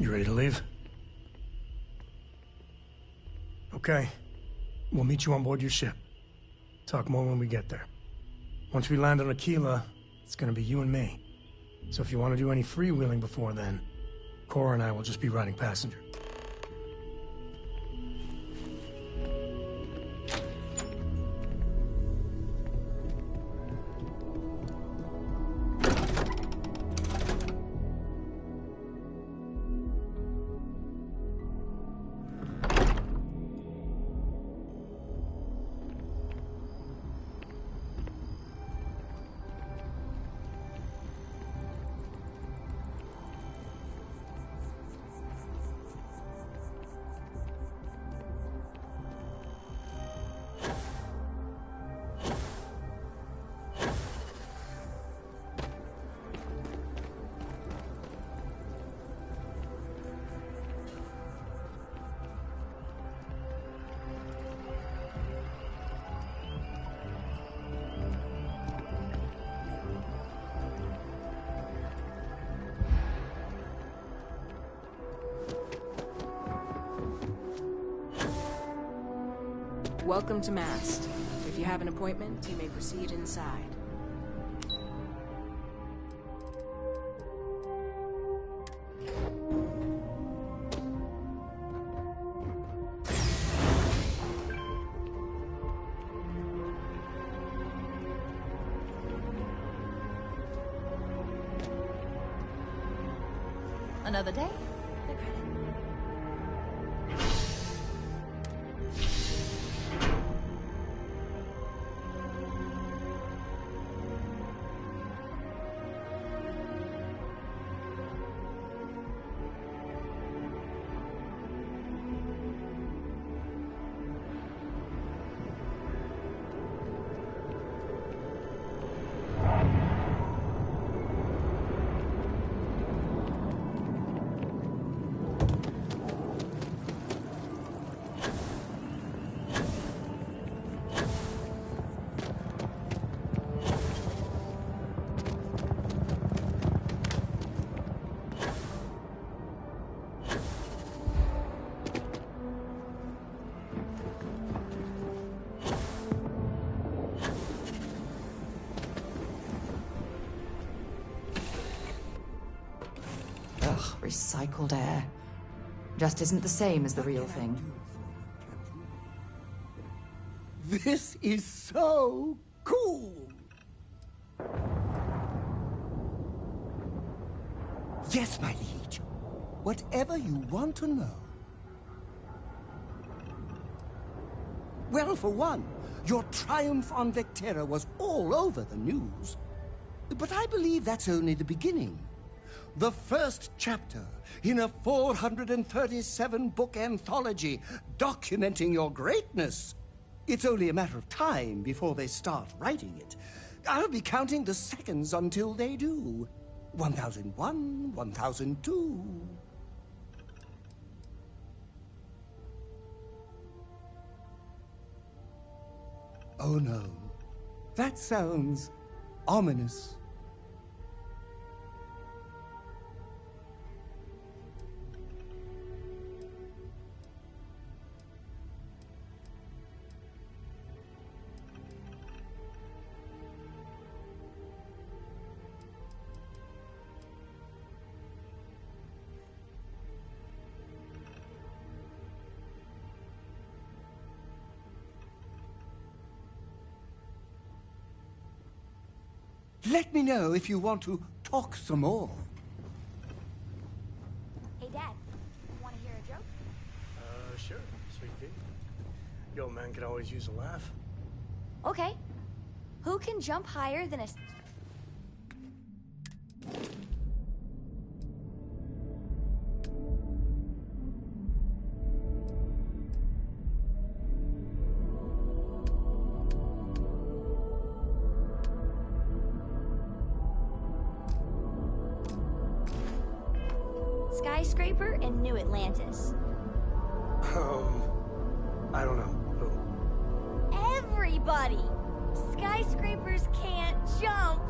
You ready to leave? Okay. We'll meet you on board your ship. Talk more when we get there. Once we land on Aquila, it's gonna be you and me. So if you want to do any freewheeling before then, Cora and I will just be riding passenger. Welcome to Mast. If you have an appointment, you may proceed inside. Another day, another credit. Recycled air. Just isn't the same as the real thing. This is so cool! Yes, my liege. Whatever you want to know. Well, for one, your triumph on Vectera was all over the news. But I believe that's only the beginning. The first chapter in a 437-book anthology documenting your greatness. It's only a matter of time before they start writing it. I'll be counting the seconds until they do. 1001, 1002. Oh no, that sounds ominous. Let me know if you want to talk some more. Hey, Dad. Want to hear a joke? Sure, sweet pea. Yo, man could always use a laugh. Okay. Who can jump higher than a... skyscraper in New Atlantis? I don't know. Who? Everybody! Skyscrapers can't jump!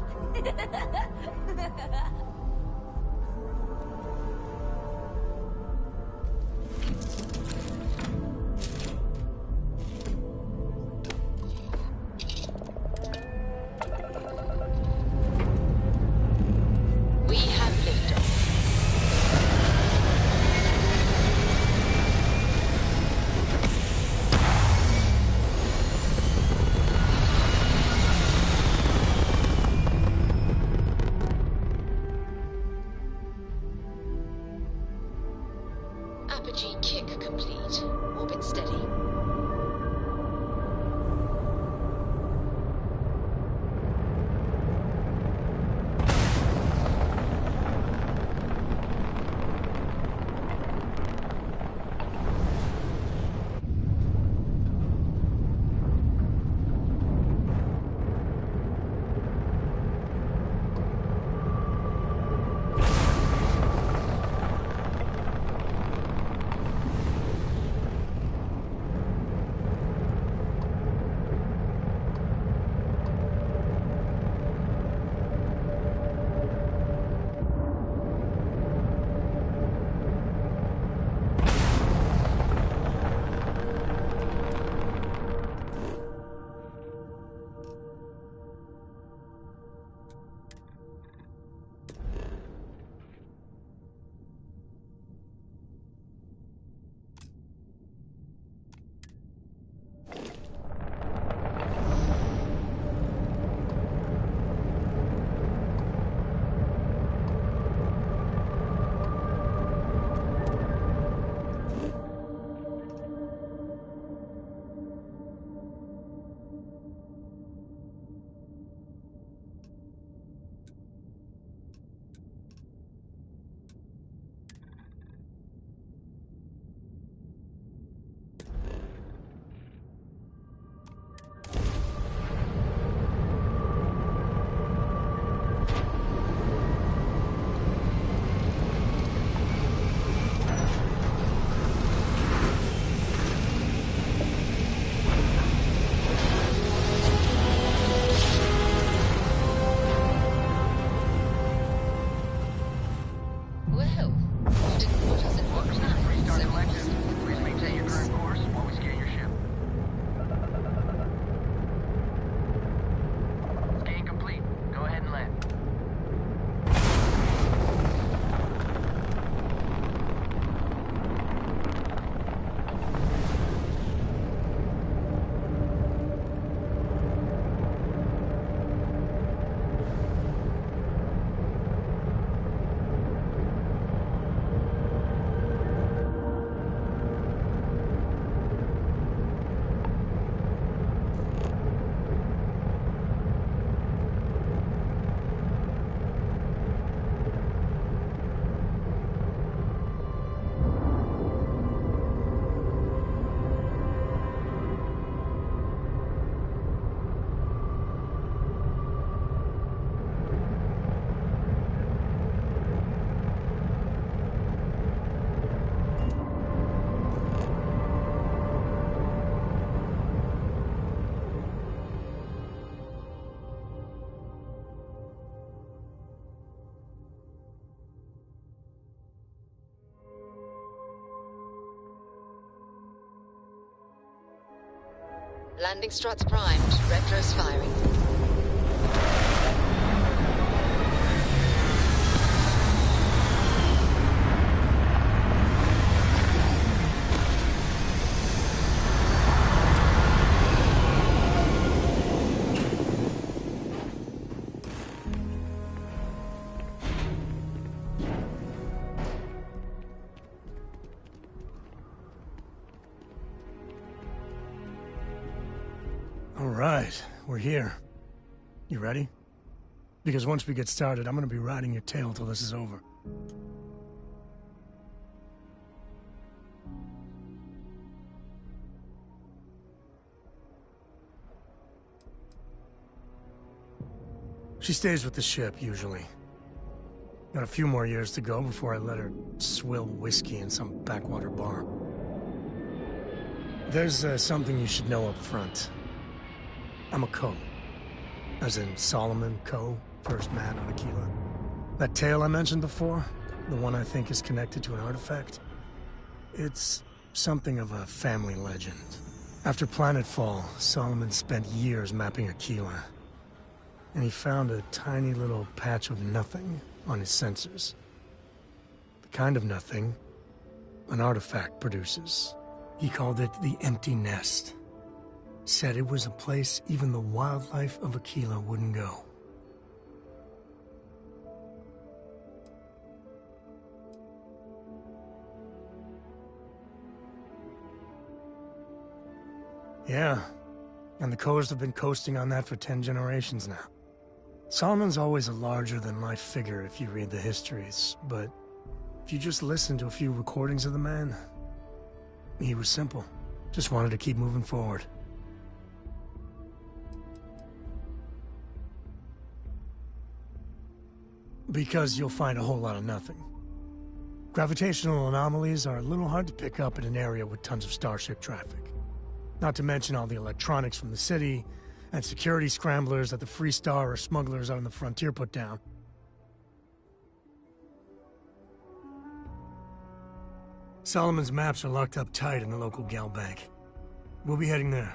complete. Orbit steady. Landing struts primed. Retros firing. All right, we're here. You ready? Because once we get started, I'm gonna be riding your tail till this is over. She stays with the ship, usually. Got a few more years to go before I let her swill whiskey in some backwater bar. There's something you should know up front. I'm a Co. As in Solomon Co., first man on Aquila. That tale I mentioned before, the one I think is connected to an artifact, it's something of a family legend. After Planetfall, Solomon spent years mapping Aquila, and he found a tiny little patch of nothing on his sensors. The kind of nothing an artifact produces. He called it the Empty Nest. Said it was a place even the wildlife of Aquila wouldn't go. Yeah, and the Coast have been coasting on that for 10 generations now. Solomon's always a larger-than-life figure if you read the histories, but if you just listen to a few recordings of the man, he was simple. Just wanted to keep moving forward. Because you'll find a whole lot of nothing. Gravitational anomalies are a little hard to pick up in an area with tons of starship traffic. Not to mention all the electronics from the city, and security scramblers that the Free Star or smugglers out on the frontier put down. Solomon's maps are locked up tight in the local gal bank. We'll be heading there.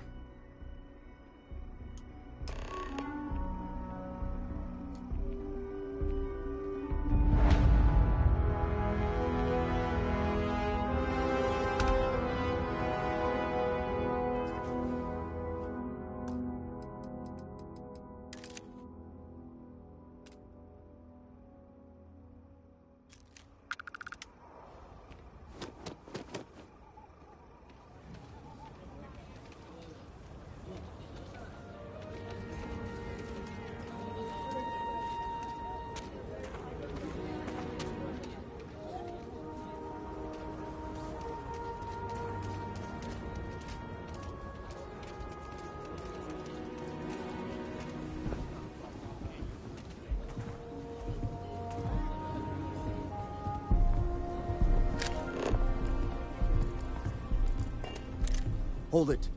Hold it.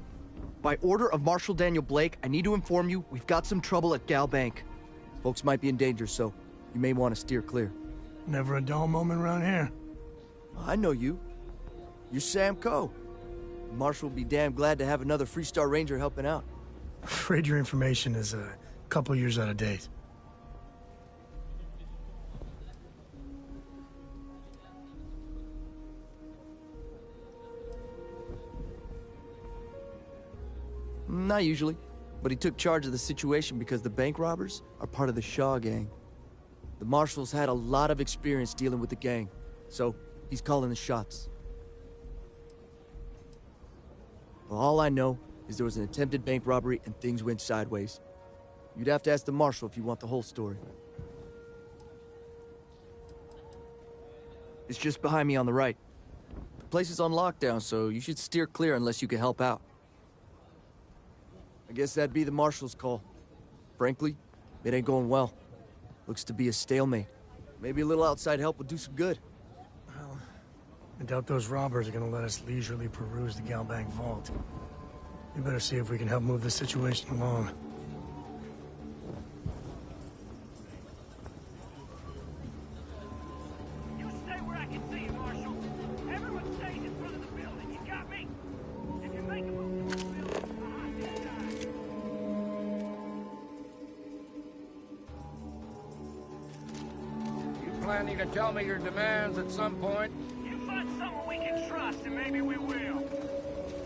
By order of Marshal Daniel Blake, I need to inform you we've got some trouble at Gal Bank. Folks might be in danger, so you may want to steer clear. Never a dull moment around here. I know you. You're Sam Coe. Marshal will be damn glad to have another Free Star Ranger helping out. Afraid your information is a couple years out of date. Not usually, but he took charge of the situation because the bank robbers are part of the Shaw gang. The Marshal's had a lot of experience dealing with the gang, so he's calling the shots. Well, all I know is there was an attempted bank robbery and things went sideways. You'd have to ask the Marshal if you want the whole story. It's just behind me on the right. The place is on lockdown, so you should steer clear unless you can help out. I guess that'd be the Marshal's call. Frankly, it ain't going well. Looks to be a stalemate. Maybe a little outside help would do some good. Well, I doubt those robbers are gonna let us leisurely peruse the Galbank vault. We better see if we can help move the situation along. You stay where I can see you, Marshal. Everyone stays in front of the building. You got me? If you make a move to the building, I'll hide inside. You planning to tell me your demands at some point? You find someone we can trust, and maybe we will.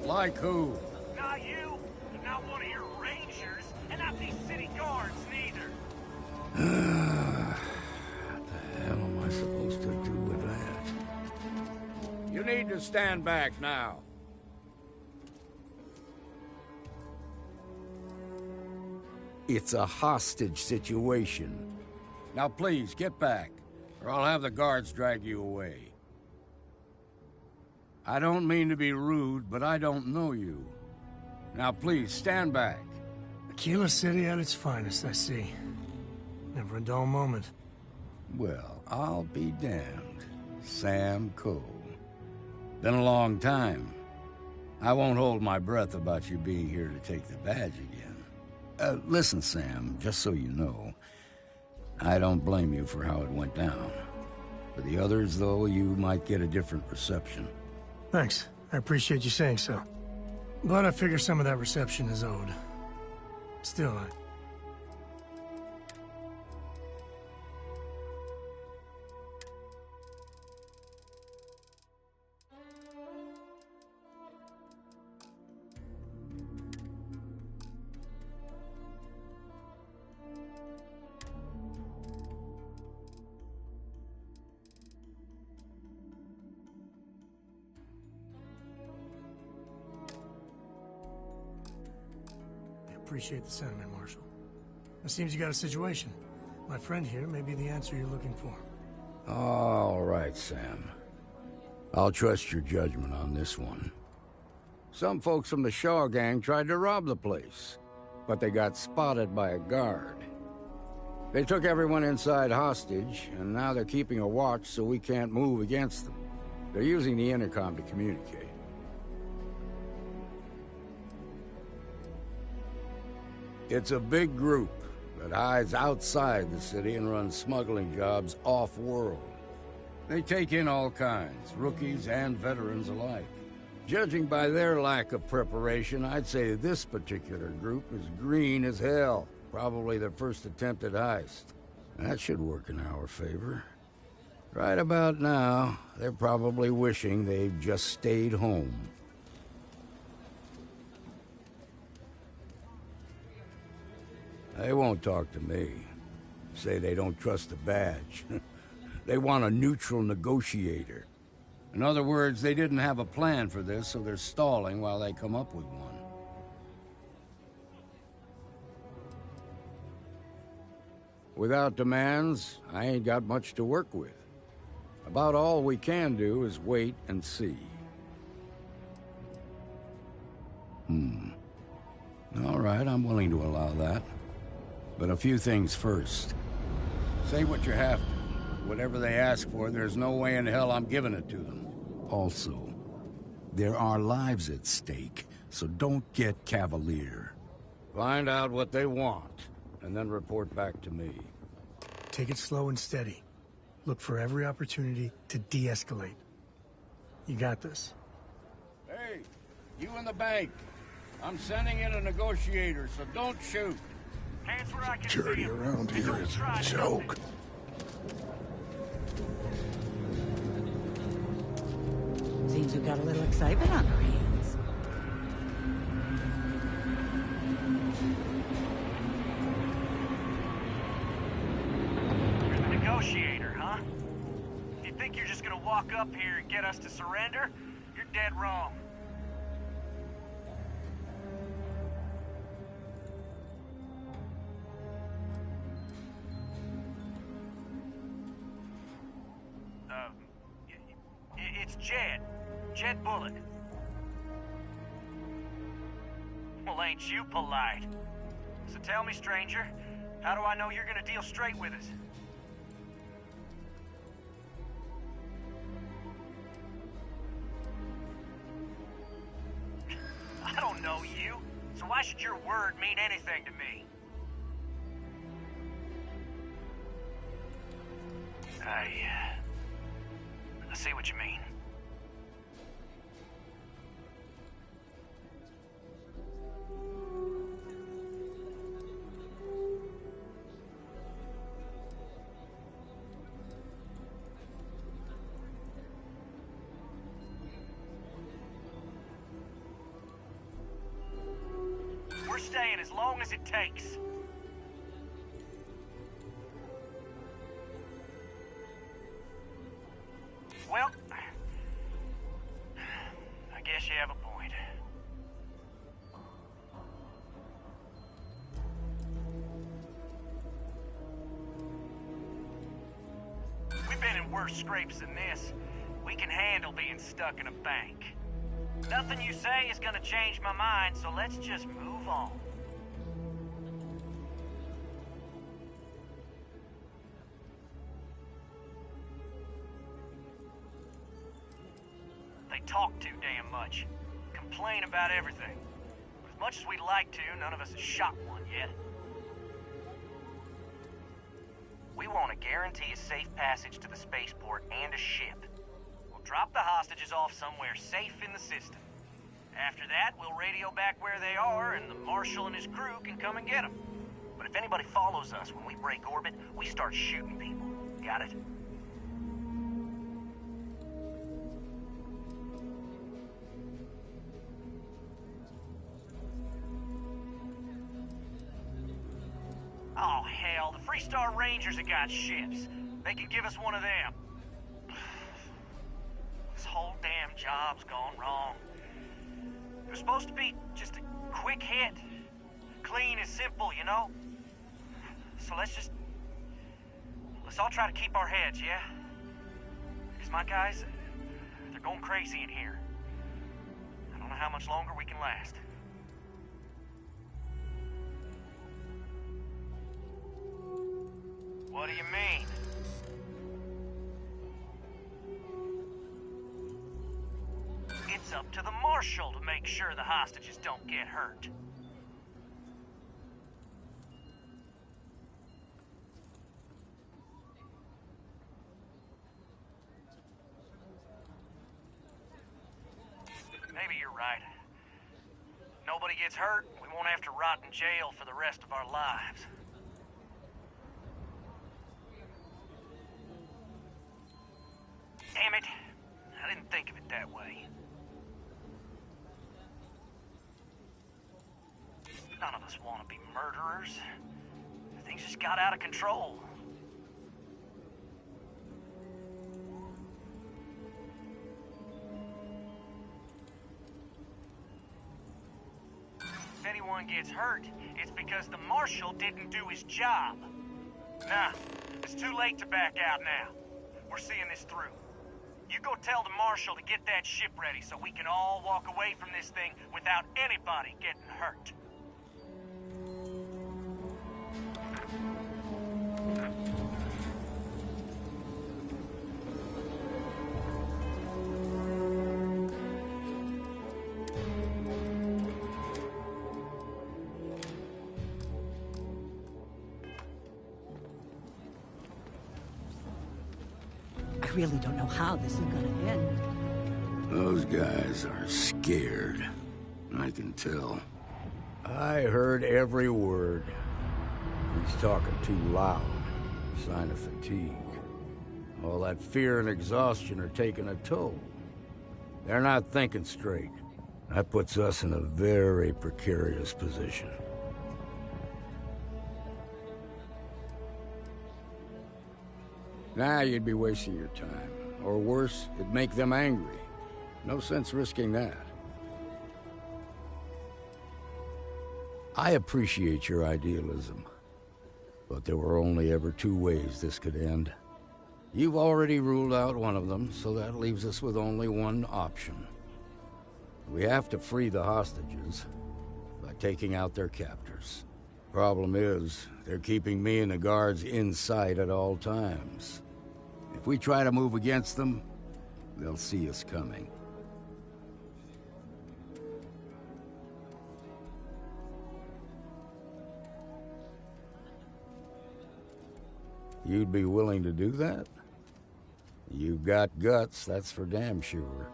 Like who? Not you, and not one of your rangers, and not these city guards, neither. What the hell am I supposed to do with that? You need to stand back now. It's a hostage situation. Now please, get back, or I'll have the guards drag you away. I don't mean to be rude, but I don't know you. Now please, stand back. Aquila City at its finest, I see. Never a dull moment. Well, I'll be damned. Sam Coe. Been a long time. I won't hold my breath about you being here to take the badge again. Listen, Sam, just so you know, I don't blame you for how it went down. For the others, though, you might get a different reception. Thanks. I appreciate you saying so. But I figure some of that reception is owed. Still, appreciate the sentiment, Marshal. It seems you got a situation. My friend here may be the answer you're looking for. All right, Sam. I'll trust your judgment on this one. Some folks from the Shaw gang tried to rob the place, but they got spotted by a guard. They took everyone inside hostage, and now they're keeping a watch so we can't move against them. They're using the intercom to communicate. It's a big group that hides outside the city and runs smuggling jobs off-world. They take in all kinds, rookies and veterans alike. Judging by their lack of preparation, I'd say this particular group is green as hell. Probably their first attempt at heist. That should work in our favor. Right about now, they're probably wishing they'd just stayed home. They won't talk to me. Say they don't trust the badge. They want a neutral negotiator. In other words, they didn't have a plan for this, so they're stalling while they come up with one. Without demands, I ain't got much to work with. About all we can do is wait and see. All right, I'm willing to allow that. But a few things first. Say what you have to. Whatever they ask for, there's no way in hell I'm giving it to them. Also, there are lives at stake, so don't get cavalier. Find out what they want, and then report back to me. Take it slow and steady. Look for every opportunity to de-escalate. You got this. Hey, you in the bank. I'm sending in a negotiator, so don't shoot. Hands where I can Security see 'em. around And here don't is try a to joke. Seems we've got a little excitement on our hands. You're the negotiator, huh? You think you're just gonna walk up here and get us to surrender? You're dead wrong. It's Jed. Jed Bullock. Well, ain't you polite? So tell me, stranger, how do I know you're gonna deal straight with us? I don't know you, so why should your word mean anything to me? I see what you mean. We're staying as long as it takes. Well, I guess you have a point. We've been in worse scrapes than this. We can handle being stuck in a bank. Nothing you say is gonna change my mind, so let's just move on. They talk too damn much. Complain about everything. But as much as we'd like to, none of us has shot one yet. We want to guarantee a safe passage to the spaceport and a ship. We'll drop the hostages off somewhere safe in the system. After that, we'll radio back where they are, and the Marshal and his crew can come and get them. But if anybody follows us when we break orbit, we start shooting people. Got it? Oh, hell, the Freestar Rangers have got ships. They can give us one of them. This whole damn job's gone wrong. It was supposed to be just a quick hit. clean and simple, you know? So let's all try to keep our heads, yeah? Because my guys, they're going crazy in here. I don't know how much longer we can last. What do you mean? It's up to the Marshal to make sure the hostages don't get hurt. Maybe you're right. Nobody gets hurt, we won't have to rot in jail for the rest of our lives. Damn it. I didn't think of it that way. None of us want to be murderers. Things just got out of control. If anyone gets hurt, it's because the Marshal didn't do his job. Nah, it's too late to back out now. We're seeing this through. You go tell the Marshal to get that ship ready so we can all walk away from this thing without anybody getting hurt. I really don't know how this is gonna end. Those guys are scared. I can tell. I heard every word. He's talking too loud. Sign of fatigue. All that fear and exhaustion are taking a toll. They're not thinking straight. That puts us in a very precarious position. Nah, you'd be wasting your time. Or worse, it'd make them angry. No sense risking that. I appreciate your idealism. But there were only ever two ways this could end. You've already ruled out one of them, so that leaves us with only one option. We have to free the hostages by taking out their captors. Problem is, they're keeping me and the guards in sight at all times. If we try to move against them, they'll see us coming. You'd be willing to do that? You've got guts, that's for damn sure.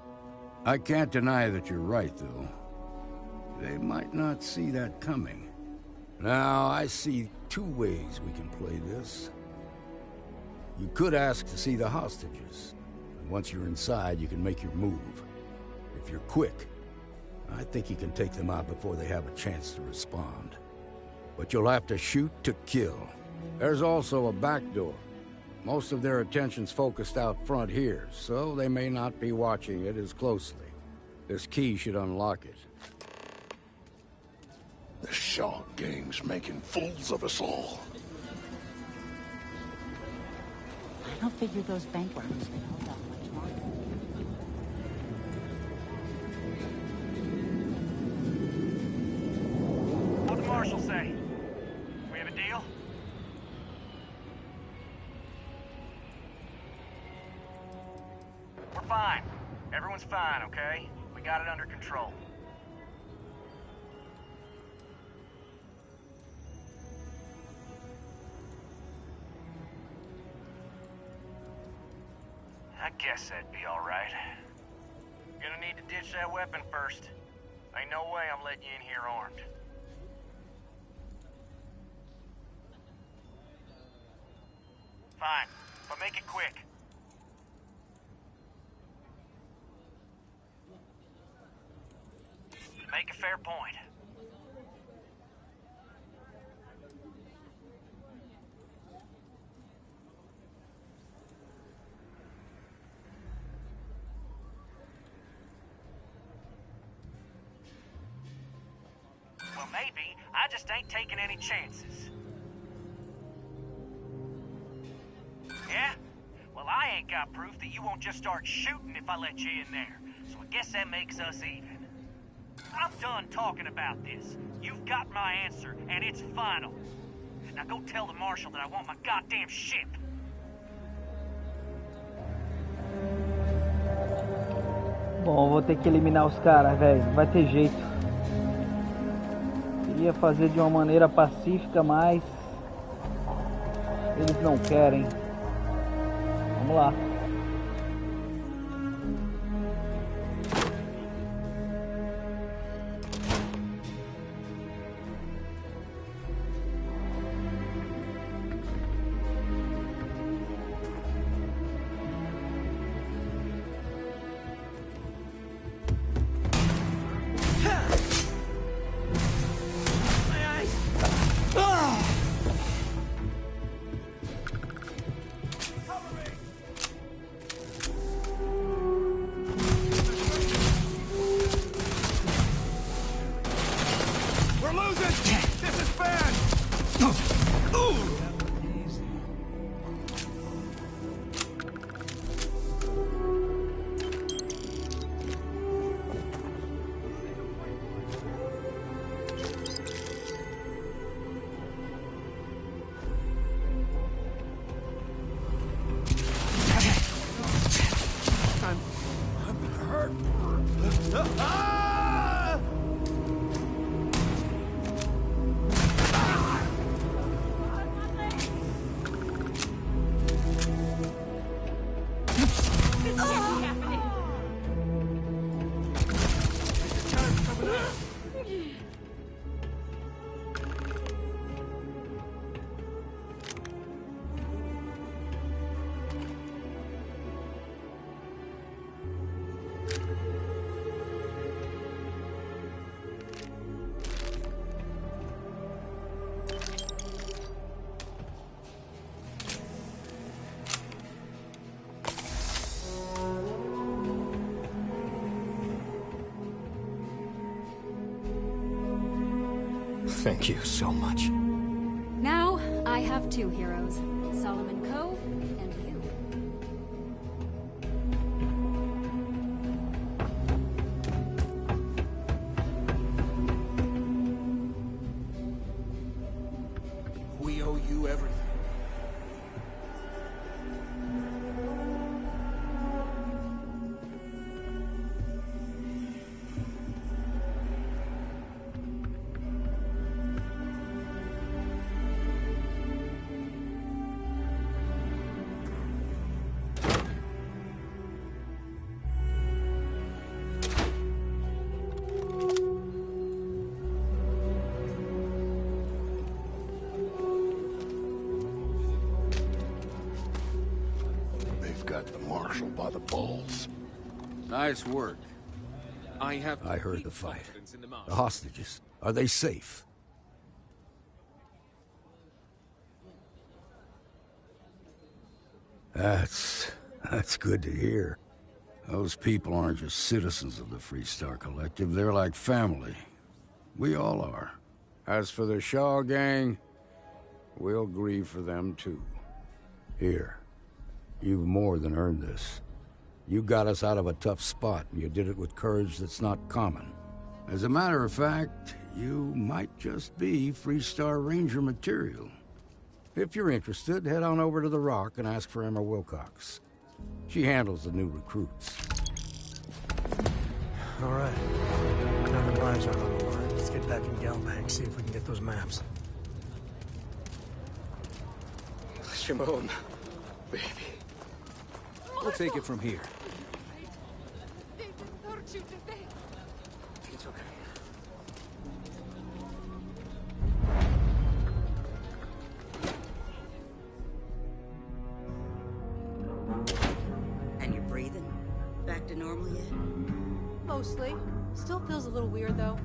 I can't deny that you're right, though. They might not see that coming. Now, I see two ways we can play this. You could ask to see the hostages. And once you're inside, you can make your move. If you're quick, I think you can take them out before they have a chance to respond. But you'll have to shoot to kill. There's also a back door. Most of their attention's focused out front here, so they may not be watching it as closely. This key should unlock it. The Shaw gang's making fools of us all. I don't figure those bank robbers can hold out much longer. What'd the Marshal say? We have a deal? We're fine. Everyone's fine, okay? We got it under control. I guess that'd be all right. Gonna need to ditch that weapon first. Ain't no way I'm letting you in here armed. Fine, but make it quick. Make a fair point. Well, maybe I just ain't taking any chances. Yeah? Well, I ain't got proof that you won't just start shooting if I let you in there. So I guess that makes us even. I'm done talking about this. You've got my answer, and it's final. Now go tell the marshal that I want my goddamn ship. Bom, vou ter que eliminar os caras, velho. Não vai ter jeito. Queria fazer de uma maneira pacífica, mas eles não querem. Vamos lá. Thank you so much. Now, I have two heroes, Solomon Coe and you. We owe you everything. By the balls. Nice work. I heard the fight. The hostages, are they safe? That's good to hear. Those people aren't just citizens of the Freestar Collective, they're like family. We all are. As for the Shaw gang, we'll grieve for them too. Here, you've more than earned this. You got us out of a tough spot, and you did it with courage that's not common. As a matter of fact, you might just be Freestar Ranger material. If you're interested, head on over to the Rock and ask for Emma Wilcox. She handles the new recruits. All right. Now the lives are on the line. Let's get back in Galbank, see if we can get those maps. Shimon, baby. We'll take it from here. It's okay. And you're breathing? Back to normal yet? Mostly. Still feels a little weird, though.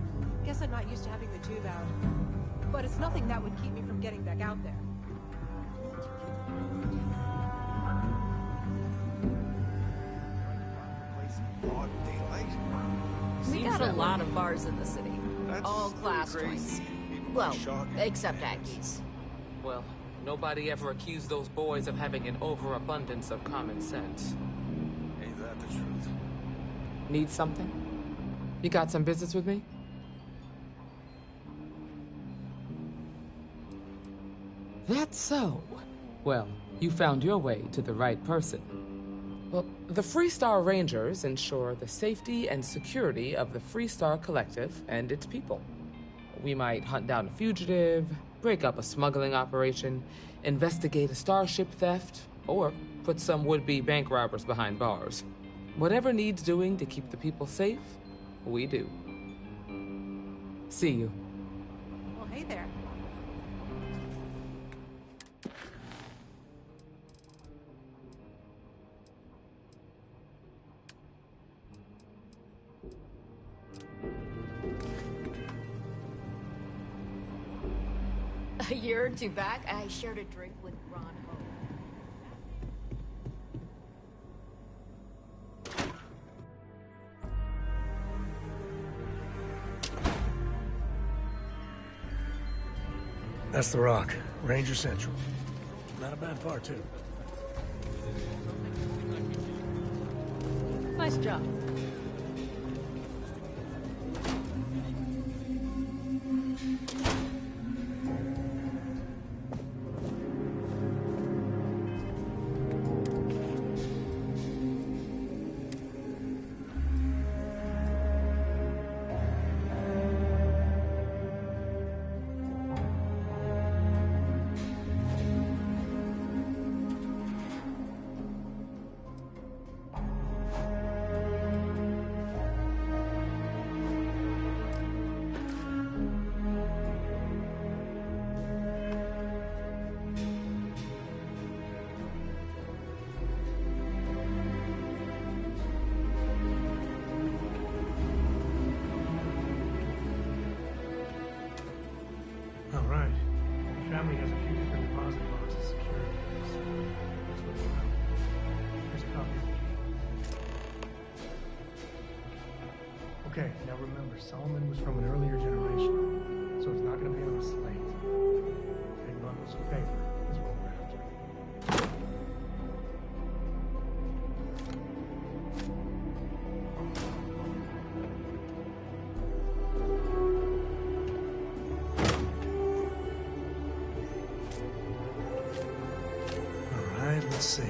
Guess I'm not used to having the tube out. But it's nothing that would keep me from getting back out there. We got a lot of bars in the city. All class joints. Well, except Aggies. Well, nobody ever accused those boys of having an overabundance of common sense. Ain't that the truth? Need something? You got some business with me? That's so. Well, you found your way to the right person. Well, the Freestar Rangers ensure the safety and security of the Freestar Collective and its people. We might hunt down a fugitive, break up a smuggling operation, investigate a starship theft, or put some would-be bank robbers behind bars. Whatever needs doing to keep the people safe, we do. See you. Well, hey there. A year or two back, I shared a drink with Ron Ho. That's the Rock, Ranger Central. Not a bad part, too. Nice job. Family has a few different deposit boxes secured. That's what it's about. Here's a copy. Okay, now remember, Solomon was from an earlier generation, so it's not going to be on a slate. Big bundles of paper is what we're after. Let's see.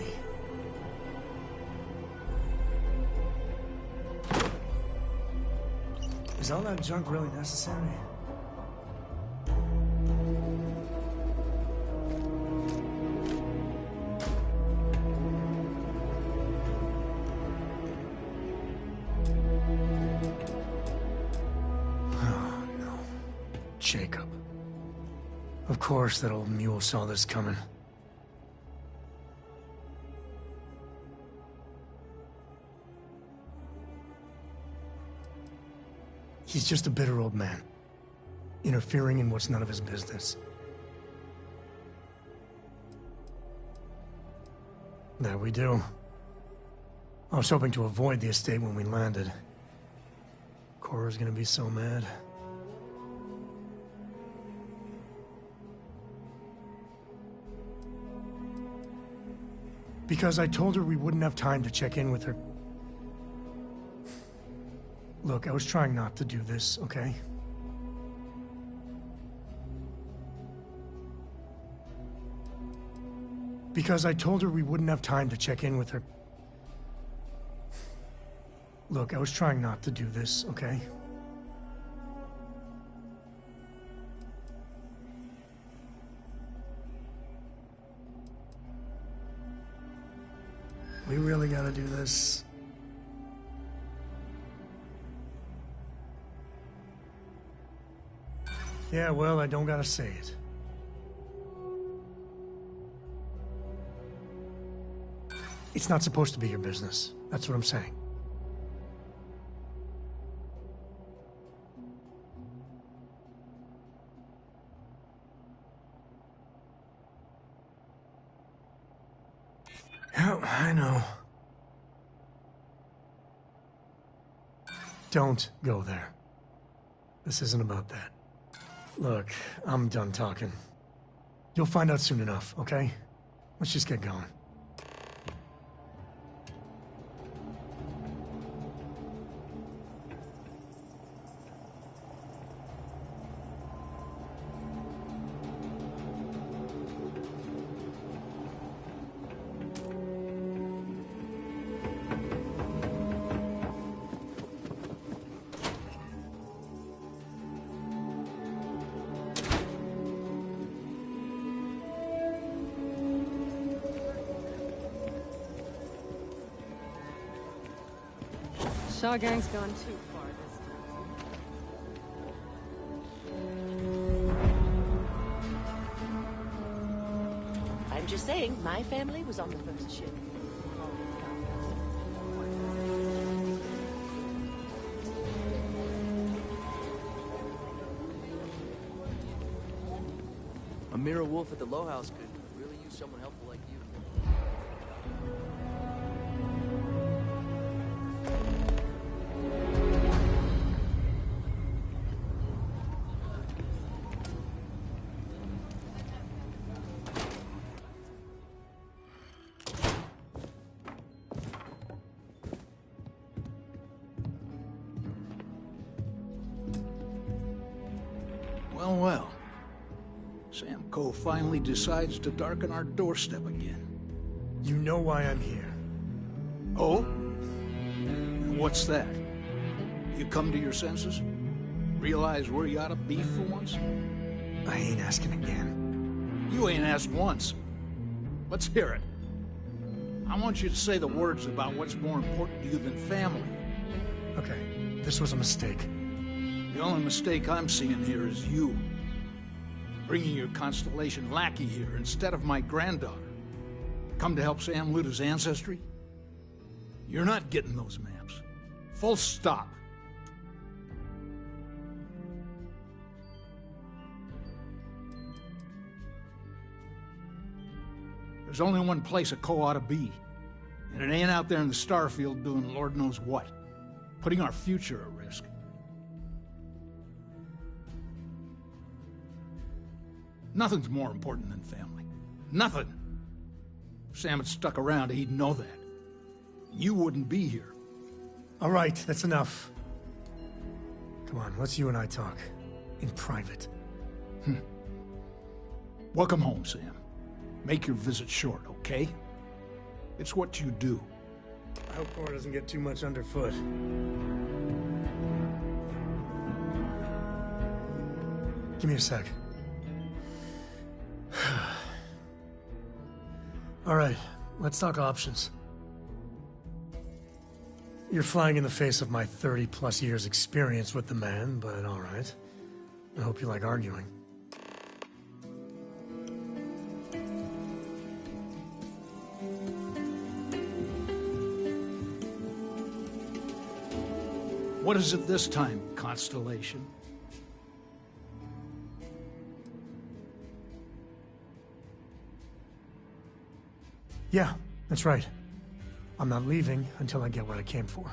Is all that junk really necessary? Oh, no. Jacob. Of course that old mule saw this coming. He's just a bitter old man, interfering in what's none of his business. That we do. I was hoping to avoid the estate when we landed. Cora's gonna be so mad. Because I told her we wouldn't have time to check in with her. Look, I was trying not to do this, okay? Because I told her we wouldn't have time to check in with her. Look, I was trying not to do this, okay? We really gotta do this. Yeah, well, I don't gotta say it. It's not supposed to be your business. That's what I'm saying. Yeah, I know. Don't go there. This isn't about that. Look, I'm done talking. You'll find out soon enough, okay? Let's just get going. Shaw Gang's gone too far this time. I'm just saying, my family was on the first ship. A mirror wolf at the Low House could really use someone helpful like you. Well, well. Sam Coe finally decides to darken our doorstep again. You know why I'm here. Oh? And what's that? You come to your senses? Realize where you ought to be for once? I ain't asking again. You ain't asked once. Let's hear it. I want you to say the words about what's more important to you than family. Okay, this was a mistake. The only mistake I'm seeing here is you. Bringing your Constellation lackey here instead of my granddaughter. Come to help Sam loot his ancestry? You're not getting those maps. Full stop. There's only one place a Coe ought to be. And it ain't out there in the Starfield doing Lord knows what. Putting our future at risk. Nothing's more important than family. Nothing. If Sam had stuck around, he'd know that. You wouldn't be here. All right, that's enough. Come on, let's you and I talk. In private. Welcome home, Sam. Make your visit short, okay? It's what you do. I hope Cora doesn't get too much underfoot. Give me a sec. All right, let's talk options. You're flying in the face of my 30-plus years experience with the man, but all right. I hope you like arguing. What is it this time, Constellation? Yeah, that's right. I'm not leaving until I get what I came for.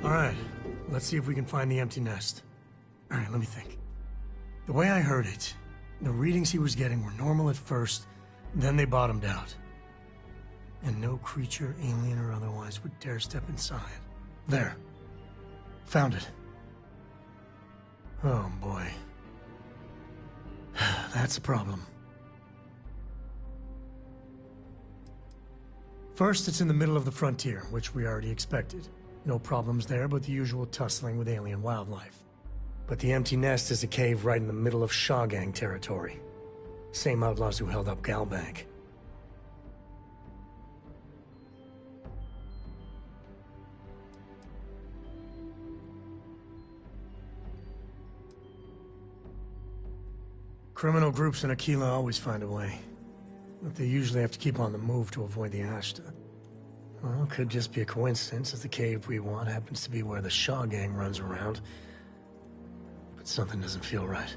All right, let's see if we can find the empty nest. All right, let me think. The way I heard it, the readings he was getting were normal at first, then they bottomed out. And no creature, alien or otherwise, would dare step inside. There. Found it. Oh, boy. That's a problem. First, it's in the middle of the frontier, which we already expected. No problems there, but the usual tussling with alien wildlife. But the empty nest is a cave right in the middle of Shaw Gang territory. Same outlaws who held up Galbank. Criminal groups in Aquila always find a way. But they usually have to keep on the move to avoid the Ashta. Well, it could just be a coincidence if the cave we want happens to be where the Shaw Gang runs around. But something doesn't feel right.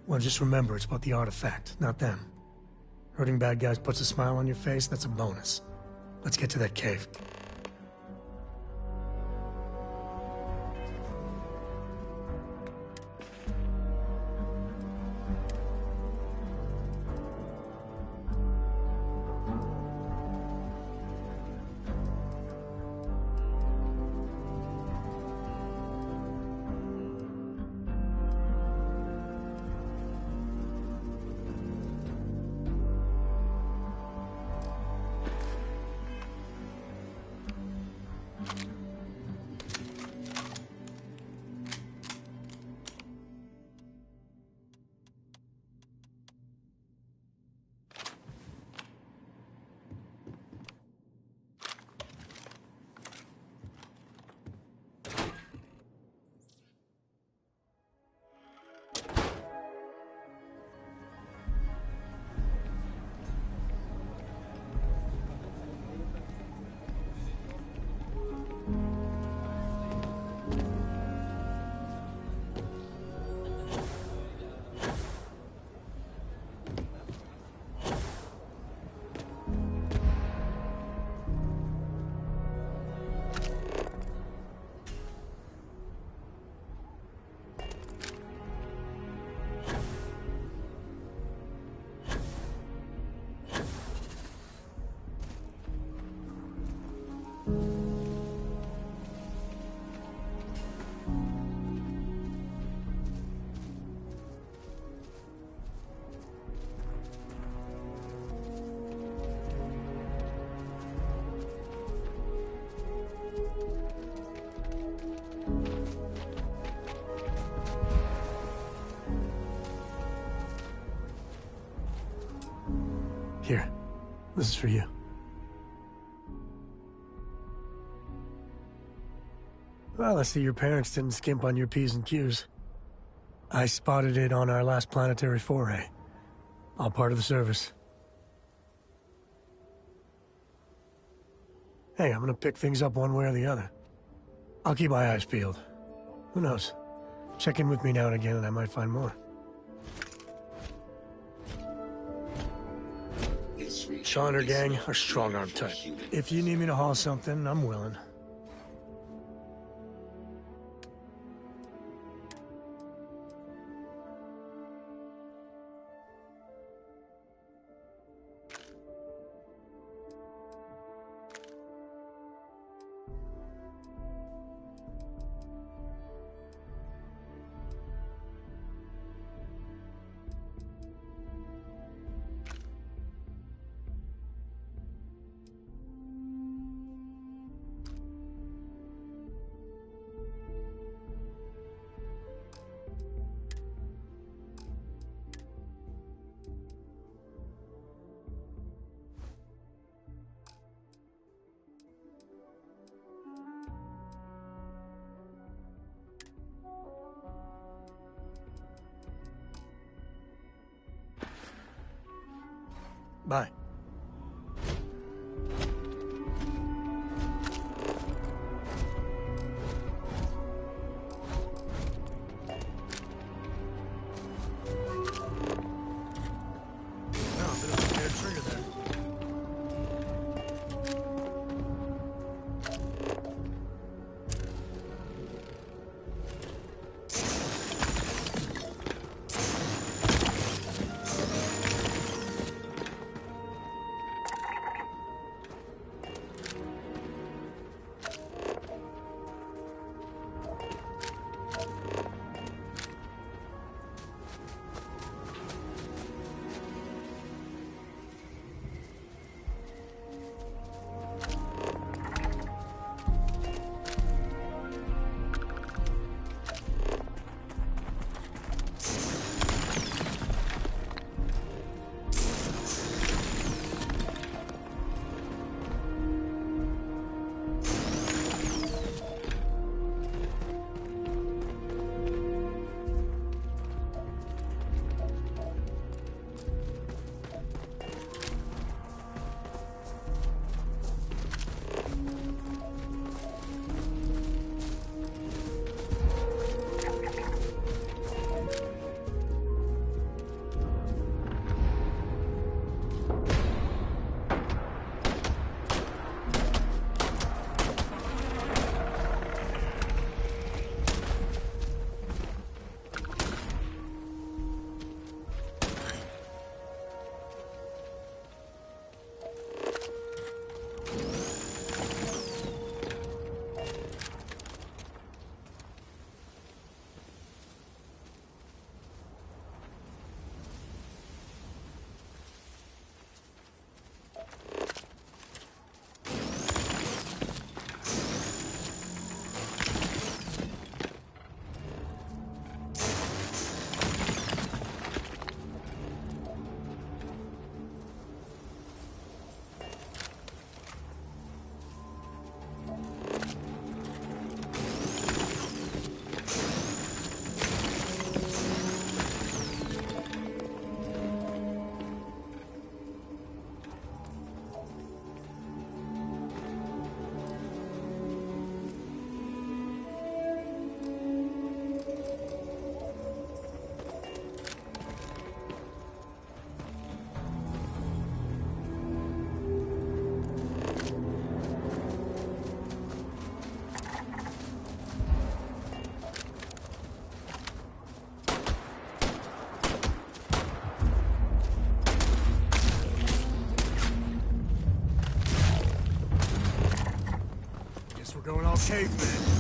Well, just remember, it's about the artifact, not them. Hurting bad guys puts a smile on your face, that's a bonus. Let's get to that cave. Here, this is for you. Well, I see your parents didn't skimp on your P's and Q's. I spotted it on our last planetary foray. All part of the service. Hey, I'm gonna pick things up one way or the other. I'll keep my eyes peeled. Who knows? Check in with me now and again and I might find more. Shaw and her gang are strong-arm type. If you need me to haul something, I'm willing. Bye. We're going all caveman.